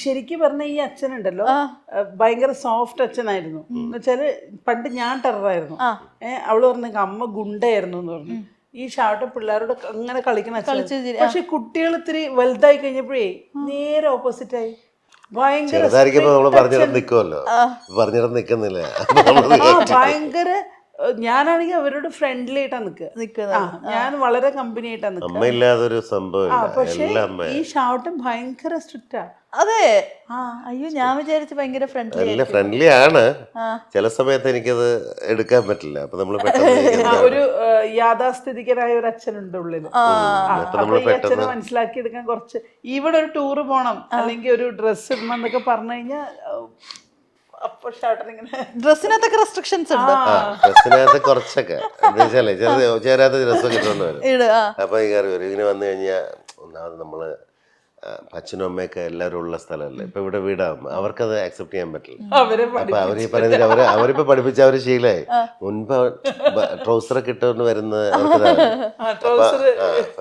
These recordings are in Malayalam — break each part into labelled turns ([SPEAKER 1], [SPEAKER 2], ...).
[SPEAKER 1] ശരിക്കും പറഞ്ഞ ഈ അച്ഛനുണ്ടല്ലോ ഭയങ്കര സോഫ്റ്റ് അച്ഛനായിരുന്നു. എന്നുവെച്ചാല് പണ്ട് ഞാൻ ടെററായിരുന്നു. അവള് പറഞ്ഞു അമ്മ ഗുണ്ടയായിരുന്നു എന്ന് പറഞ്ഞു. ഈ ഷാർട്ട് പിള്ളേരോട് അങ്ങനെ കളിക്കുന്ന അച്ഛൻ. പക്ഷെ കുട്ടികൾ ഇത്തിരി വലുതായി കഴിഞ്ഞപ്പോഴേ നേരെ ഓപ്പോസിറ്റ് ആയി. ഭയങ്കര ഭയങ്കര ഞാനാണെങ്കിൽ അവരോട് ഫ്രണ്ട്ലി ആയിട്ടാ നിൽക്കുക. ഞാൻ വളരെ കമ്പനി ആയിട്ടാ നിൽക്കുക. പക്ഷെ ഈ ഷൗട്ടും ഭയങ്കര സ്ട്രിക്റ്റാ.
[SPEAKER 2] അതെ. അയ്യോ, ഞാൻ വിചാരിച്ചു ഭയങ്കര
[SPEAKER 3] ഫ്രണ്ട്ലി ആണ്. ചില സമയത്ത് എനിക്കത് എടുക്കാൻ പറ്റില്ല. അപ്പൊ നമ്മള്
[SPEAKER 1] ഒരു യാഥാസ്ഥിതികനായ ഒരു അച്ഛനുണ്ട് ഉള്ളില്. അപ്പൊ ഈ അച്ഛനെ മനസ്സിലാക്കി എടുക്കാൻ കുറച്ച്, ഇവിടെ ഒരു ടൂറ് പോണം അല്ലെങ്കിൽ ഒരു ഡ്രസ്സ് ഇടണം എന്നൊക്കെ പറഞ്ഞു കഴിഞ്ഞാൽ അപ്പൊ ഷർട്ടിനിങ്ങനെ
[SPEAKER 2] ഡ്രസ്സിനകത്തൊക്കെ റെസ്ട്രിക്ഷൻസ് ഉണ്ട്.
[SPEAKER 3] ഡ്രസ്സിനകത്ത് കുറച്ചൊക്കെ ചേരാത്ത ഡ്രസ്സൊക്കെ ഇട്ടുകൊണ്ട് വരും. അപ്പൊ ഈ കയറി വരും. ഇങ്ങനെ വന്നു കഴിഞ്ഞാൽ ഒന്നാമത് നമ്മള് അച്ഛനും അമ്മയൊക്കെ എല്ലാവരും ഉള്ള സ്ഥലമല്ലേ. ഇപ്പൊ ഇവിടെ വീടാകുമ്പോ അവർക്കത് അക്സെപ്റ്റ് ചെയ്യാൻ പറ്റില്ല. അപ്പൊ അവര് ഈ പറയുന്നത് അവരിപ്പോ പഠിപ്പിച്ച അവര് ശീലമായി. മുൻപ് ട്രൗസറൊക്കെ ഇട്ടുകൊണ്ട് വരുന്നത്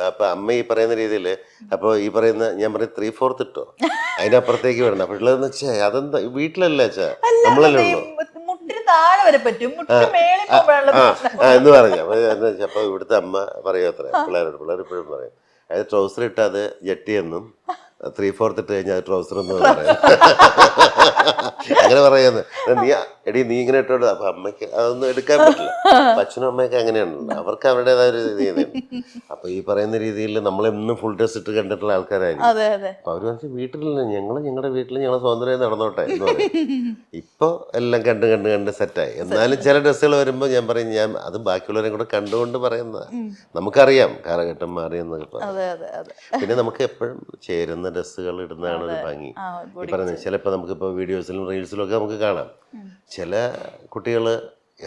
[SPEAKER 3] അപ്പൊ അമ്മ ഈ പറയുന്ന രീതിയില്, അപ്പൊ ഈ പറയുന്ന ഞാൻ പറയും 3/4 ഇട്ടോ, അതിനപ്പുറത്തേക്ക് വരണം. അപ്പൊ ഉള്ളതെന്ന് വെച്ചാൽ അതെന്താ വീട്ടിലല്ലേ വെച്ചാ നമ്മളല്ലേ ഉള്ളു എന്ന് പറഞ്ഞു. അപ്പൊ ഇവിടുത്തെ അമ്മ പറയും അത്ര പിള്ളേർ ഇപ്പോഴും പറയും, അതായത് ട്രൗസർ ഇട്ട് അത് ജെട്ടിയെന്നും 3/4 ഇട്ട് കഴിഞ്ഞാൽ അത് ട്രൗസർ എന്നും പറയാം. അങ്ങനെ പറയുന്നത് നീ ഇങ്ങനെ ഇട്ടോണ്ട്. അപ്പൊ അമ്മയ്ക്ക് അതൊന്നും എടുക്കാൻ പറ്റില്ല. അച്ഛനും അമ്മയൊക്കെ അങ്ങനെയാണല്ലോ, അവർക്ക് അവരുടേതായ ഒരു രീതി. അപ്പൊ ഈ പറയുന്ന രീതിയിൽ നമ്മളെന്നും ഫുൾ ഡ്രസ് ഇട്ട് കണ്ടിട്ടുള്ള ആൾക്കാരായിരിക്കും. അപ്പൊ അവര് മനസ്സിൽ വീട്ടിലില്ല, ഞങ്ങളുടെ വീട്ടിൽ ഞങ്ങൾ സ്വതന്ത്രമായി നടന്നോട്ടെ എന്ന് പറയും. ഇപ്പൊ എല്ലാം കണ്ട് സെറ്റായി. എന്നാലും ചില ഡ്രസ്സുകൾ വരുമ്പോൾ ഞാൻ പറയും, ഞാൻ അത് ബാക്കിയുള്ളവരെ കൂടെ കണ്ടുകൊണ്ട് പറയുന്നതാണ്. നമുക്കറിയാം കാലഘട്ടം മാറിയെന്നൊക്കെ പറയും. പിന്നെ നമുക്ക് എപ്പോഴും ചേരുന്ന ഡ്രസ്സുകൾ ഇടുന്നതാണ് ഒരു ഭംഗി. ഈ പറയുന്നത് ചിലപ്പോൾ നമുക്കിപ്പോൾ വീഡിയോസിലും റീൽസിലും ഒക്കെ നമുക്ക് കാണാം, ചില കുട്ടികൾ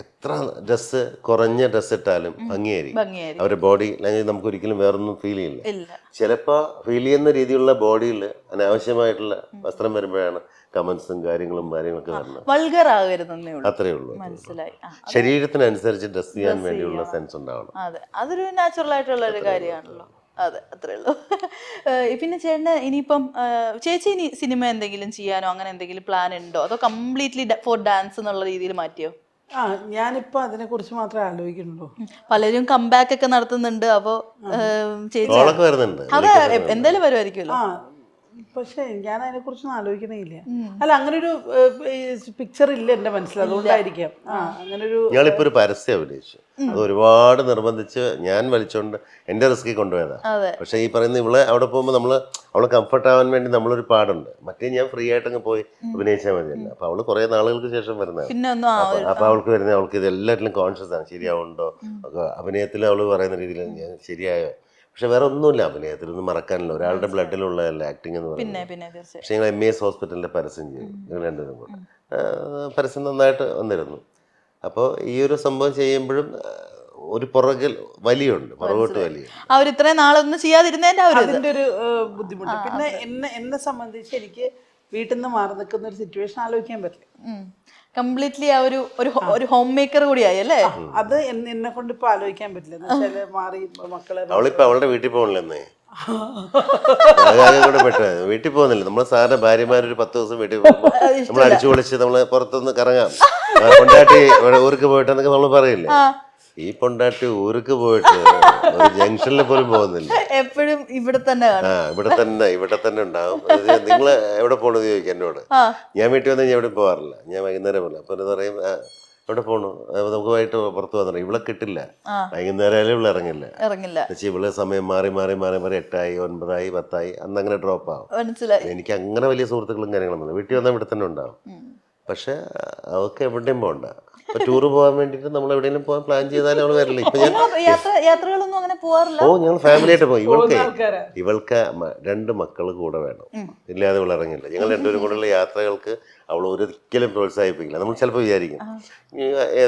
[SPEAKER 3] എത്ര ഡ്രസ്സ് കുറഞ്ഞ ഡ്രസ്സ് ഇട്ടാലും ഭംഗിയായിരിക്കും. അവരുടെ ബോഡി ലാംഗ്വേജ് നമുക്ക് ഒരിക്കലും വേറൊന്നും ഫീൽ ചെയ്യില്ല. ചിലപ്പോൾ ഫീൽ ചെയ്യുന്ന രീതിയിലുള്ള ബോഡിയിൽ അനാവശ്യമായിട്ടുള്ള വസ്ത്രം വരുമ്പോഴാണ് കമന്റ്സും കാര്യങ്ങളൊക്കെ വരുന്നത്. അത്രേ ഉള്ളൂ. ശരീരത്തിനനുസരിച്ച് ഡ്രസ് ചെയ്യാൻ വേണ്ടിയുള്ള സെൻസ് ഉണ്ടാവണം.
[SPEAKER 2] അതൊരു നാച്ചുറൽ ആയിട്ടുള്ള ഒരു കാര്യമാണല്ലോ. അതെ, അത്രേ ഉള്ളൂ. പിന്നെ ചേട്ടന് ഇനിയിപ്പം ചേച്ചി ഇനി സിനിമ എന്തെങ്കിലും ചെയ്യാനോ അങ്ങനെ എന്തെങ്കിലും പ്ലാൻ ഉണ്ടോ, അതോ കംപ്ലീറ്റ്ലി ഫോർ ഡാൻസ് എന്നുള്ള രീതിയിൽ മാറ്റിയോ?
[SPEAKER 1] ഞാനിപ്പോ അതിനെ കുറിച്ച് മാത്രമേ ആലോചിക്കുന്നുള്ളൂ.
[SPEAKER 2] പലരും കംബാക്ക് ഒക്കെ നടത്തുന്നുണ്ട്. അപ്പൊ ചേച്ചി അത് എന്തായാലും വരുമായിരിക്കുമല്ലോ.
[SPEAKER 1] പക്ഷെ ഞാൻ അതിനെ കുറിച്ചൊന്നും ആലോചിക്കണേയില്ല. അല്ല, അങ്ങനൊരു പിക്ചർ ഇല്ല എന്റെ മനസ്സിൽ, അതുകൊണ്ടായിരിക്കാം. അങ്ങനൊരു
[SPEAKER 3] ഞങ്ങളിപ്പോ ഒരു പരസ്യം അഭിനയിച്ചു, അത് ഒരുപാട് നിർബന്ധിച്ച് ഞാൻ വലിച്ചോണ്ട് എന്റെ റിസ്കിൽ കൊണ്ടുപോയതാ. പക്ഷെ ഈ പറയുന്ന ഇവളെ അവിടെ പോകുമ്പോൾ അവളെ കംഫർട്ട് ആവാൻ വേണ്ടി നമ്മളൊരു പാടുണ്ട്. മറ്റേ ഞാൻ ഫ്രീ ആയിട്ടങ്ങ് പോയി അഭിനയിച്ചാൽ മതിയല്ല. അപ്പൊ അവള് കുറെ നാളുകൾക്ക് ശേഷം വരുന്നതാണ്. അപ്പൊ അവൾക്ക് ഇത് എല്ലാറ്റിലും കോൺഷ്യസ് ആണ്. ശരിയാവുണ്ടോ അഭിനയത്തിൽ അവള് പറയുന്ന രീതിയിൽ ഞാൻ ശരിയായോ. പക്ഷെ വേറെ ഒന്നുമില്ല, അഭിനയത്തിലൊന്നും മറക്കാനില്ല. ഒരാളുടെ ബ്ലഡിലുള്ളതല്ല ആക്ടിങ് എന്ന് പറയുന്നത്. പക്ഷെ ഞങ്ങൾ MES ഹോസ്പിറ്റലിന്റെ പരസ്യം ചെയ്തു, ഞങ്ങൾ രണ്ടുപേരും കൂടെ. പരസ്യം നന്നായിട്ട് വന്നിരുന്നു. അപ്പോൾ ഈ ഒരു സംഭവം ചെയ്യുമ്പോഴും ഒരു പുറകിൽ വലിയുണ്ട്, പുറകോട്ട് വലിയുണ്ട്.
[SPEAKER 2] അവർ ഇത്രയും നാളൊന്നും ചെയ്യാതിരുന്നതിന്റെ
[SPEAKER 1] അതിന്റെ ഒരു ബുദ്ധിമുട്ട്. പിന്നെ എന്നെ സംബന്ധിച്ച് എനിക്ക് വീട്ടിൽ നിന്ന് മാറി നിൽക്കുന്ന ഒരു സിറ്റുവേഷൻ ആലോചിക്കാൻ പറ്റില്ല.
[SPEAKER 2] കംപ്ലീറ്റ്ലി ഒരു ഹോം മേക്കർ കൂടിയായി അല്ലേ.
[SPEAKER 1] അത് എന്നെ കൊണ്ട് ഇപ്പൊ ആലോചിക്കാൻ പറ്റില്ല. എന്ന് വെച്ചാല് മാറി മക്കളെ
[SPEAKER 3] അവളിപ്പോ അവളുടെ വീട്ടിൽ പോകണില്ലെന്നേ. വീട്ടിൽ പോകുന്നില്ല. നമ്മള് സാധാരണ ഭാര്യമാരൊരു 10 ദിവസം വീട്ടിൽ പോകുമ്പോൾ നമ്മൾ അടിച്ചു പൊളിച്ച് നമ്മള് പുറത്തൊന്ന് കറങ്ങാം, പൊണ്ടാട്ടി ഊർക്ക് പോയിട്ടെന്നൊക്കെ നമ്മള് പറയില്ലേ. ഈ പൊണ്ടാട്ടി ഊർക്ക് പോയിട്ട് ഒരു ജംഗ്ഷനിൽ പോലും പോകുന്നില്ല,
[SPEAKER 2] എപ്പോഴും ഇവിടെ തന്നെ
[SPEAKER 3] ഇവിടെ തന്നെ ഉണ്ടാവും. നിങ്ങള് എവിടെ പോണെന്ന് ചോദിക്കാം എന്നോട്. ഞാൻ വീട്ടിൽ വന്നു കഴിഞ്ഞാൽ എവിടെ പോകാറില്ല, ഞാൻ വൈകുന്നേരം പോലെ. അപ്പൊ പറയും എവിടെ പോണു, നമുക്ക് വൈകിട്ട് പുറത്ത് പോകാൻ. ഇവളെ കിട്ടില്ല, വൈകുന്നേരം ആയാലും ഇവിടെ ഇറങ്ങില്ല. ഇവള് സമയം മാറി 8ആയി 9ആയി 10ആയി അന്നങ്ങനെ ഡ്രോപ്പ് ആവും. എനിക്ക് അങ്ങനെ വലിയ സുഹൃത്തുക്കളും കാര്യങ്ങളൊന്നും വീട്ടിൽ വന്നാൽ ഇവിടെ തന്നെ ഉണ്ടാവും. പക്ഷെ അവർക്ക് എവിടെയും പോകണ്ട. ഇപ്പൊ ടൂറ് പോകാൻ വേണ്ടിട്ട് നമ്മൾ എവിടെയെങ്കിലും പോകാൻ പ്ലാൻ ചെയ്താലും അവള് വരില്ല. ഇപ്പൊ
[SPEAKER 2] യാത്രകളൊന്നും അങ്ങനെ പോകാറില്ല.
[SPEAKER 3] ഞങ്ങൾ ഫാമിലി ആയിട്ട് പോകും. ഇവൾക്ക് 2 മക്കള് കൂടെ വേണം, ഇല്ലാതെ ഇവൾ ഇറങ്ങില്ല. ഞങ്ങൾ രണ്ടുപേരും കൂടെയുള്ള യാത്രകൾക്ക് അവൾ ഒരിക്കലും പ്രോത്സാഹിപ്പിക്കില്ല. നമ്മൾ ചിലപ്പോൾ വിചാരിക്കും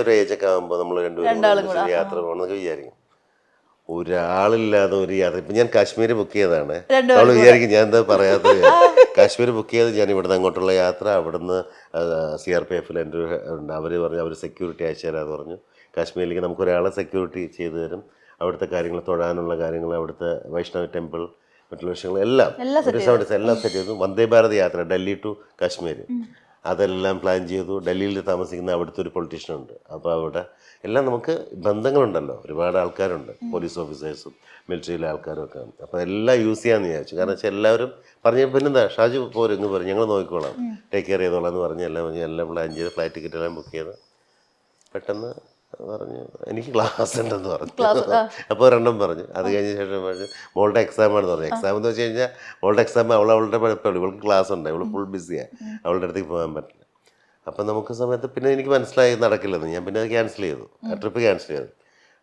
[SPEAKER 3] ഒരു ഏജൊക്കെ ആകുമ്പോൾ നമ്മൾ രണ്ടുപേരും യാത്ര പോകണമെന്നൊക്കെ വിചാരിക്കും. ഒരാളില്ലാതെ ഒരു യാത്ര. ഇപ്പൊ ഞാൻ കാശ്മീർ ബുക്ക് ചെയ്തതാണ്. അവള് വിചാരിക്കും ഞാൻ എന്താ പറയാത്തത്. കാശ്മീർ ബുക്ക് ചെയ്ത് ഞാൻ ഇവിടുന്ന് അങ്ങോട്ടുള്ള യാത്ര, അവിടുന്ന് CRPF എൻ്റെ ഉണ്ട്. അവർ പറഞ്ഞു അവർ സെക്യൂരിറ്റി അയച്ചു തരാമെന്ന് പറഞ്ഞു. കാശ്മീരിലേക്ക് നമുക്കൊരാളെ സെക്യൂരിറ്റി ചെയ്തു തരും. അവിടുത്തെ കാര്യങ്ങൾ, തൊഴാനുള്ള കാര്യങ്ങൾ, അവിടുത്തെ വൈഷ്ണവ ടെമ്പിൾ, മറ്റുള്ള വിഷയങ്ങൾ എല്ലാം എല്ലാം സെറ്റ് ചെയ്തു. വന്ദേ ഭാരത് യാത്ര ഡൽഹി ടു കാശ്മീർ അതെല്ലാം പ്ലാൻ ചെയ്തു. ഡൽഹിയിൽ താമസിക്കുന്ന അവിടുത്തെ ഒരു പൊളിറ്റീഷ്യൻ ഉണ്ട്. അപ്പോൾ അവിടെ എല്ലാം നമുക്ക് ബന്ധങ്ങളുണ്ടല്ലോ, ഒരുപാട് ആൾക്കാരുണ്ട്, പോലീസ് ഓഫീസേഴ്സും മിലിറ്ററിയിലെ ആൾക്കാരും ഒക്കെ. അപ്പോൾ എല്ലാം യൂസ് ചെയ്യാമെന്ന് വിചാരിച്ചു. കാരണം വെച്ചാൽ എല്ലാവരും പറഞ്ഞു പിന്നെന്താ ഷാജു പോരും ഇങ്ങ് പോരും, ഞങ്ങൾ നോക്കിക്കോളാം, ടേക്ക് കെയർ ചെയ്തോളാം എന്ന് പറഞ്ഞ് എല്ലാം പ്ലാൻ ചെയ്ത് ഫ്ലൈറ്റ് ടിക്കറ്റ് എല്ലാം ബുക്ക് ചെയ്ത് പെട്ടെന്ന് പറഞ്ഞു എനിക്ക് ക്ലാസ് ഉണ്ടെന്ന് പറഞ്ഞു. അപ്പോൾ ഒരെണ്ണം പറഞ്ഞു. അത് കഴിഞ്ഞ ശേഷം പറഞ്ഞു മോളുടെ എക്സാമാണെന്ന് പറഞ്ഞു. എക്സാം എന്ന് വെച്ച് കഴിഞ്ഞാൽ മോളുടെ എക്സാം അവളുടെ പഠിപ്പുള്ളൂ, ഇവൾക്ക് ക്ലാസ് ഉണ്ട്, ഇവൾ ഫുൾ ബിസിയാണ്, അവളുടെ അടുത്തേക്ക് പോകാൻ പറ്റില്ല. അപ്പം നമുക്ക് സമയത്ത് പിന്നെ എനിക്ക് മനസ്സിലായി നടക്കില്ലെന്ന്. ഞാൻ പിന്നെ അത് ക്യാൻസൽ ചെയ്തു, ആ ട്രിപ്പ് ക്യാൻസൽ ചെയ്തു.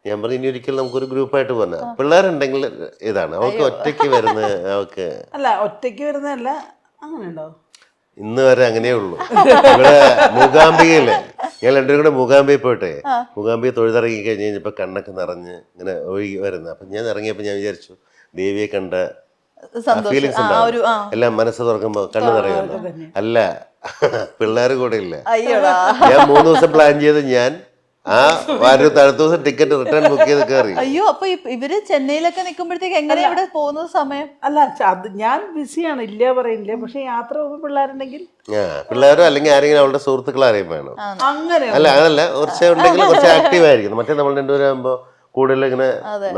[SPEAKER 3] ഞാൻ പറഞ്ഞു ഇനി ഒരിക്കലും നമുക്കൊരു ഗ്രൂപ്പായിട്ട് പോകാം. പിള്ളേരുണ്ടെങ്കിൽ ഇതാണ്, അവൾക്ക് ഒറ്റയ്ക്ക് വരുന്ന അവൾക്ക്
[SPEAKER 1] അല്ല ഒറ്റയ്ക്ക് വരുന്നതല്ല, അങ്ങനെ ഉണ്ടോ?
[SPEAKER 3] ഇന്ന് വരെ അങ്ങനെയേ ഉള്ളൂ. ഇവിടെ മൂകാംബികയില്ലേ, ഞാൻ രണ്ടുപേരും കൂടെ മൂകാംബികയിൽ പോയിട്ടെ, മൂകാംബിക തൊഴുതിറങ്ങി കഴിഞ്ഞ് കഴിഞ്ഞപ്പോൾ കണ്ണൊക്കെ നിറഞ്ഞ് ഇങ്ങനെ ഒഴുകി വരുന്നത്. അപ്പം ഞാൻ ഇറങ്ങിയപ്പോൾ ഞാൻ വിചാരിച്ചു ദേവിയെ കണ്ട ഫീലിങ്സ് ഉണ്ടാവും, എല്ലാം മനസ്സ് തുറക്കുമ്പോൾ കണ്ണ് നിറയുമല്ലോ. അല്ല, പിള്ളേർ കൂടെ ഇല്ല. ഞാൻ 3 ദിവസം പ്ലാൻ ചെയ്ത് ഞാൻ അടുത്ത ദിവസം ടിക്കറ്റ് റിട്ടേൺ ബുക്ക് ചെയ്ത് കയറി.
[SPEAKER 2] അയ്യോ, അപ്പൊ ഇവര് ചെന്നൈയിലൊക്കെ നിൽക്കുമ്പോഴത്തേക്ക് എങ്ങനെയാ ഇവിടെ പോകുന്നത് സമയം?
[SPEAKER 1] അല്ല അത് ഞാൻ ബിസിയാണ്, ഇല്ല പറയുന്നില്ല. പക്ഷെ യാത്ര പോകുമ്പോൾ പിള്ളേരുണ്ടെങ്കിൽ
[SPEAKER 3] പിള്ളേരോ അല്ലെങ്കിൽ ആരെങ്കിലും അവളുടെ സുഹൃത്തുക്കൾ ആരെയും വേണം.
[SPEAKER 1] അങ്ങനെ
[SPEAKER 3] അങ്ങനല്ല, കുറച്ച് ഉണ്ടെങ്കിൽ കുറച്ച് ആക്റ്റീവ് ആയിരിക്കും. മറ്റേ നമ്മൾ രണ്ടുപേരാകുമ്പോൾ കൂടുതൽ ഇങ്ങനെ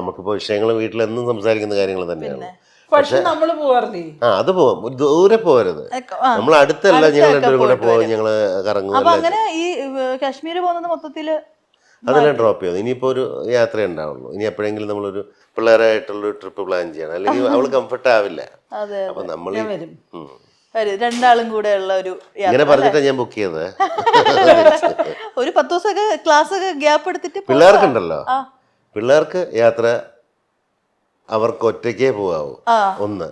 [SPEAKER 3] നമുക്കിപ്പോൾ വിഷയങ്ങൾ വീട്ടിലെന്നും സംസാരിക്കുന്ന കാര്യങ്ങൾ തന്നെയാണ്.
[SPEAKER 1] പക്ഷെ നമ്മള് പോവാറില്ലേ?
[SPEAKER 3] അത് പോവാം, ദൂരെ പോകരുത്. നമ്മൾ അടുത്തല്ല, ഞങ്ങൾ രണ്ടുപേരും കൂടെ പോകും, ഞങ്ങള് കറങ്ങും.
[SPEAKER 2] അങ്ങനെ ഈ കാശ്മീർ പോകുന്നത് മൊത്തത്തില്
[SPEAKER 3] അതെല്ലാം ഡ്രോപ്പ് ചെയ്തു. ഇനിയിപ്പോൾ ഒരു യാത്ര ഉണ്ടാവുള്ളൂ. ഇനി എപ്പോഴെങ്കിലും നമ്മളൊരു പിള്ളേരായിട്ടുള്ളൊരു ട്രിപ്പ് പ്ലാൻ ചെയ്യണം, അല്ലെങ്കിൽ അവള് കംഫർട്ട് ആവില്ല. അപ്പൊ നമ്മൾ
[SPEAKER 2] രണ്ടാളും കൂടെ ഉള്ള ഒരു
[SPEAKER 3] ഇങ്ങനെ പറഞ്ഞിട്ടാണ് ഞാൻ ബുക്ക് ചെയ്തത്.
[SPEAKER 2] ഒരു 10 ദിവസമൊക്കെ ക്ലാസ് ഒക്കെ ഗ്യാപ്പ് എടുത്തിട്ട്
[SPEAKER 3] പിള്ളേർക്കുണ്ടല്ലോ, പിള്ളേർക്ക് യാത്ര അവർക്ക് ഒറ്റയ്ക്കേ പോകാവൂ. ഒന്ന്.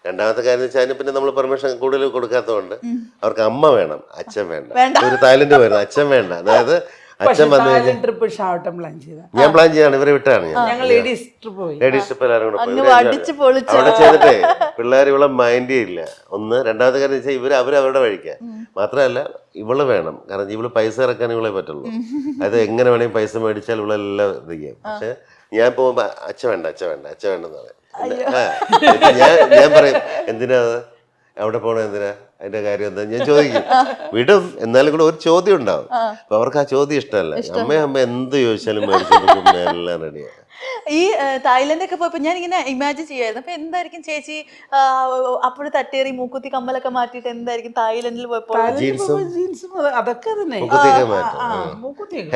[SPEAKER 3] രണ്ടാമത്തെ കാര്യം വെച്ചാൽ പിന്നെ നമ്മൾ പെർമിഷൻ കൂടുതൽ കൊടുക്കാത്തതുകൊണ്ട് അവർക്ക് അമ്മ വേണം, അച്ഛൻ വേണ്ട. ഒരു തായ്ലൻഡ് വരുന്നത് അച്ഛൻ വേണ്ട. അതായത് അച്ഛൻ വന്നു കഴിഞ്ഞാൽ ഞാൻ പ്ലാൻ ചെയ്താണ്, ഇവരെ വിട്ടാണ് ഞാൻ ലേഡീസ് ട്രിപ്പ് എല്ലാവരും കൂടെ അവിടെ ചെയ്തിട്ടേ പിള്ളേർ ഇവളെ മൈൻഡേ ഇല്ല. ഒന്ന്. രണ്ടാമത്തെ കാര്യം വെച്ചാൽ ഇവർ അവരവരുടെ വഴിക്കാൻ. മാത്രമല്ല ഇവള് വേണം, കാരണം ഇവള് പൈസ ഇറക്കാൻ ഇവളെ പറ്റുള്ളൂ. അത് എങ്ങനെ വേണമെങ്കിൽ പൈസ മേടിച്ചാൽ ഇവളെല്ലാം ഇത് ചെയ്യും. പക്ഷെ ഞാൻ പോകുമ്പോ അച്ഛൻ വേണ്ട എന്ന് പറയും. ഞാൻ പറയും എന്തിനാ അവിടെ പോണ, എന്തിനാ, അതിന്റെ കാര്യം എന്താ ഞാൻ ചോദിക്കും. വിടും, എന്നാലും കൂടെ ഒരു ചോദ്യം ഉണ്ടാവും. അപ്പൊ അവർക്ക് ആ ചോദ്യം ഇഷ്ടമല്ല. അമ്മ എന്ത് ചോദിച്ചാലും മേടിച്ചു കൊടുക്കും, എല്ലാം റെഡിയാണ്.
[SPEAKER 2] ഈ തായ്ലൻഡൊക്കെ പോയപ്പോ ഞാൻ ഇങ്ങനെ ഇമാജിൻ ചെയ്യായിരുന്നു, അപ്പൊ എന്തായിരിക്കും ചേച്ചി അപ്പോഴും തട്ടേറി മൂക്കുത്തി കമ്മലൊക്കെ മാറ്റിയിട്ട് എന്തായിരിക്കും തായ്ലൻഡിൽ പോയപ്പോ?
[SPEAKER 1] അതൊക്കെ തന്നെ,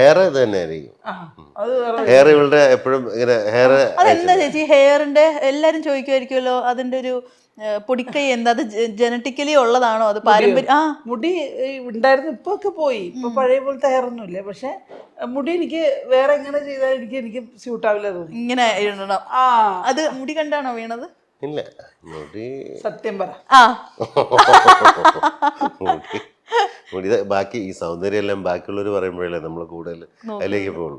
[SPEAKER 3] ഹെയർ ഇത് തന്നെ ആയിരിക്കും. ഹെയർ ഇവളുടെ എപ്പോഴും ഇങ്ങനെ ഹെയർ.
[SPEAKER 2] അതെന്താ ചേച്ചി ഹെയറിന്റെ എല്ലാരും ചോദിക്കുമായിരിക്കുമല്ലോ, അതിന്റെ ഒരു പൊടിക്കൈ എന്താ, അത് ജനറ്റിക്കലി ഉള്ളതാണോ, അത് പാരമ്പര്യം?
[SPEAKER 1] മുടി ഉണ്ടായിരുന്നു, ഇപ്പൊ ഒക്കെ പോയി, ഇപ്പൊ പഴയ പോലത്തെ ഹെയർ ഒന്നും ഇല്ല. പക്ഷെ മുടി എനിക്ക് വേറെ എങ്ങനെ ചെയ്താൽ എനിക്ക് സ്യൂട്ടാവില്ല തോന്നി.
[SPEAKER 2] ഇങ്ങനെ ഇടണം. അത് മുടി കണ്ടാണോ വീണത്?
[SPEAKER 3] ഇല്ല, മുടി
[SPEAKER 1] സത്യം പറ.
[SPEAKER 3] മുടി ബാക്കി ഈ സൗന്ദര്യം എല്ലാം ബാക്കിയുള്ളവർ പറയുമ്പോഴല്ലേ നമ്മൾ കൂടുതൽ അതിലേക്ക് പോകുള്ളൂ.